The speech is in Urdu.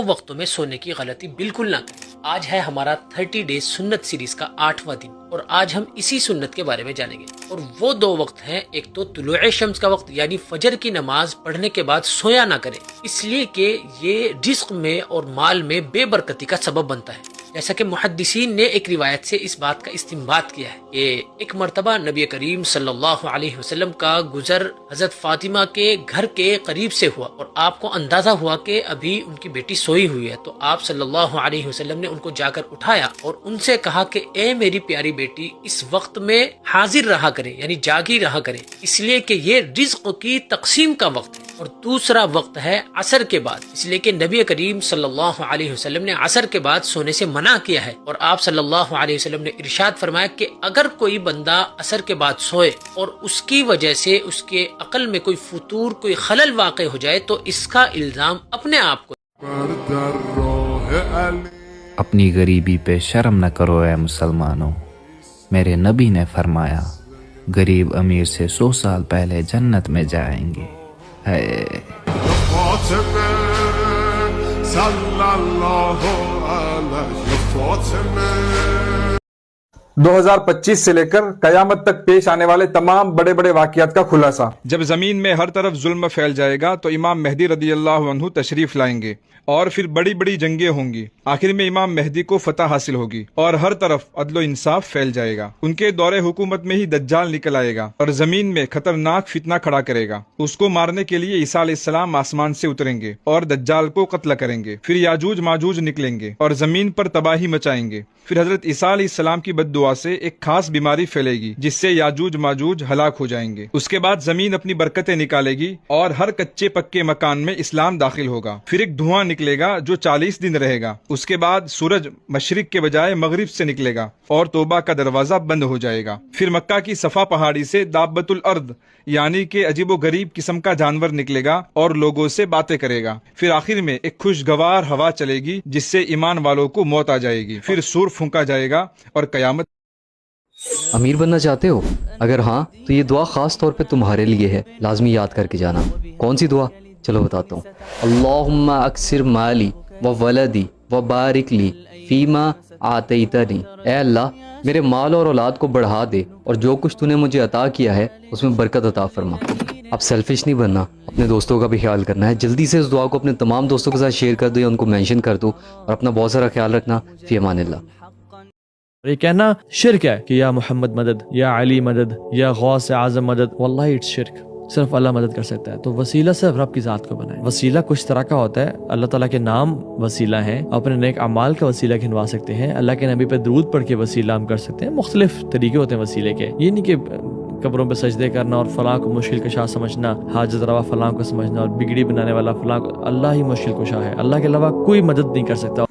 دو وقتوں میں سونے کی غلطی بالکل نہ کریں۔ آج ہے ہمارا 30 ڈیز سنت سیریز کا 8واں دن، اور آج ہم اسی سنت کے بارے میں جانیں گے۔ اور وہ دو وقت ہیں، ایک تو طلوع شمس کا وقت یعنی فجر کی نماز پڑھنے کے بعد سویا نہ کریں، اس لیے کہ یہ رزق میں اور مال میں بے برکتی کا سبب بنتا ہے۔ جیسا کہ محدثین نے ایک روایت سے اس بات کا استنباط کیا ہے کہ ایک مرتبہ نبی کریم صلی اللہ علیہ وسلم کا گزر حضرت فاطمہ کے گھر کے قریب سے ہوا، اور آپ کو اندازہ ہوا کہ ابھی ان کی بیٹی سوئی ہوئی ہے، تو آپ صلی اللہ علیہ وسلم نے ان کو جا کر اٹھایا اور ان سے کہا کہ اے میری پیاری بیٹی، اس وقت میں حاضر رہا کریں، یعنی جاگی رہا کریں، اس لیے کہ یہ رزق کی تقسیم کا وقت ہے۔ اور دوسرا وقت ہے عصر کے بعد، اس لیے کہ نبی کریم صلی اللہ علیہ وسلم نے عصر کے بعد سونے سے منع کیا ہے، اور آپ صلی اللہ علیہ وسلم نے ارشاد فرمایا کہ اگر کوئی بندہ عصر کے بعد سوئے اور اس کی وجہ سے اس کے عقل میں کوئی فطور، کوئی خلل واقع ہو جائے تو اس کا الزام اپنے آپ کو۔ اپنی غریبی پہ شرم نہ کرو اے مسلمانوں، میرے نبی نے فرمایا غریب امیر سے 100 سال پہلے جنت میں جائیں گے۔ دو 2025 سے لے کر قیامت تک پیش آنے والے تمام بڑے بڑے واقعات کا خلاصہ۔ جب زمین میں ہر طرف ظلم پھیل جائے گا تو امام مہدی رضی اللہ عنہ تشریف لائیں گے، اور پھر بڑی بڑی جنگیں ہوں گی۔ آخر میں امام مہدی کو فتح حاصل ہوگی اور ہر طرف عدل و انصاف پھیل جائے گا۔ ان کے دور حکومت میں ہی دجال نکل آئے گا اور زمین میں خطرناک فتنہ کھڑا کرے گا۔ اس کو مارنے کے لیے عیسیٰ علیہ السلام آسمان سے اتریں گے اور دجال کو قتل کریں گے۔ پھر یاجوج ماجوج نکلیں گے اور زمین پر تباہی مچائیں گے۔ پھر حضرت عیسیٰ علیہ السلام کی بد دعا سے ایک خاص بیماری پھیلے گی جس سے یاجوج ماجوج ہلاک ہو جائیں گے۔ اس کے بعد زمین اپنی برکتیں نکالے گی اور ہر کچے پکے مکان میں اسلام داخل ہوگا۔ پھر ایک دھواں نکلے گا جو 40 دن رہے گا۔ اس کے بعد سورج مشرق کے بجائے مغرب سے نکلے گا اور توبہ کا دروازہ بند ہو جائے گا۔ پھر مکہ کی صفا پہاڑی سے دابت الارض یعنی کہ عجیب و غریب قسم کا جانور نکلے گا اور لوگوں سے باتیں کرے گا۔ پھر آخر میں ایک خوشگوار ہوا چلے گی جس سے ایمان والوں کو موت آ جائے گی۔ پھر سور پھونکا جائے گا اور قیامت۔ امیر بننا چاہتے ہو؟ اگر ہاں تو یہ دعا خاص طور پہ تمہارے لیے ہے، لازمی یاد کر کے جانا۔ کون سی دعا؟ چلو بتاتا ہوں۔ اللہم اکثر مالی و ولدی و بارک لی فیما آتیتنی، اے اللہ میرے مال اور اولاد کو بڑھا دے اور جو کچھ تو نے مجھے عطا کیا ہے اس میں برکت عطا فرما۔ اب سیلفش نہیں بننا، اپنے دوستوں کا بھی خیال کرنا ہے۔ جلدی سے اس دعا کو اپنے تمام دوستوں کے ساتھ شیئر کر دو یا ان کو مینشن کر دو، اور اپنا بہت سارا خیال رکھنا۔ فی امان اللہ۔ یہ کہنا شرک ہے کہ یا محمد مدد، یا علی مدد، یا غوث اعظم مدد، واللہ اٹس شرک۔ صرف اللہ مدد کر سکتا ہے، تو وسیلہ صرف رب کی ذات کو بنائے۔ وسیلہ کچھ طرح کا ہوتا ہے، اللہ تعالیٰ کے نام وسیلہ ہیں، اپنے نیک اعمال کا وسیلہ گھنوا سکتے ہیں، اللہ کے نبی پہ درود پڑھ کے وسیلہ ہم کر سکتے ہیں۔ مختلف طریقے ہوتے ہیں وسیلے کے، یہ نہیں کہ قبروں پہ سجدے کرنا اور فلاں کو مشکل کشا سمجھنا، حاجت روا فلاں کو سمجھنا اور بگڑی بنانے والا فلاں کو۔ اللہ ہی مشکل کشا ہے، اللہ کے علاوہ کوئی مدد نہیں کر سکتا۔